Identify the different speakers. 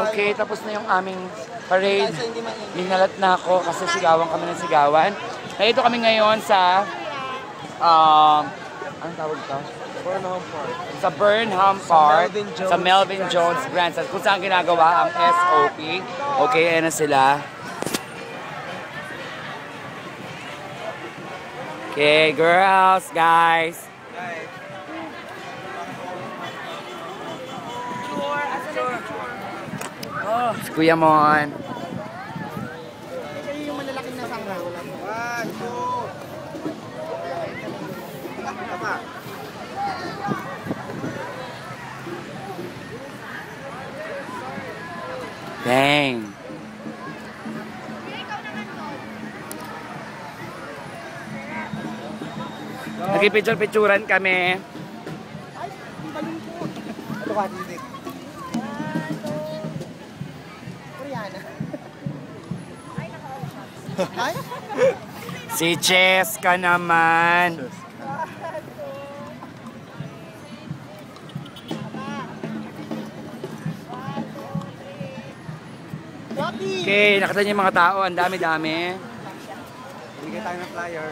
Speaker 1: Okay, tapos na yung aming parade. Linalat na ako kasi sigawan kami ng sigawan. Nandito kami ngayon sa anong tawag ito?
Speaker 2: Burnham Park.
Speaker 1: Sa Burnham Park,
Speaker 2: Jones
Speaker 1: sa Melvin Jones Grandstand, kung saan ginagawa ang SOP. Okay, ayan na sila. Okay, girls, guys. Oh, si Kuya Mon.
Speaker 2: Yung malalaking nasangga. One, two.
Speaker 1: Dang. Nagpipicture-picturan kami.
Speaker 2: Ay, ang balong po. Ito ka, Didik. Koreana. Ay?
Speaker 1: Si Cheska naman. Okay, nakita niyo yung mga tao. Ang dami-dami.
Speaker 2: Bigyan tayo ng flyer.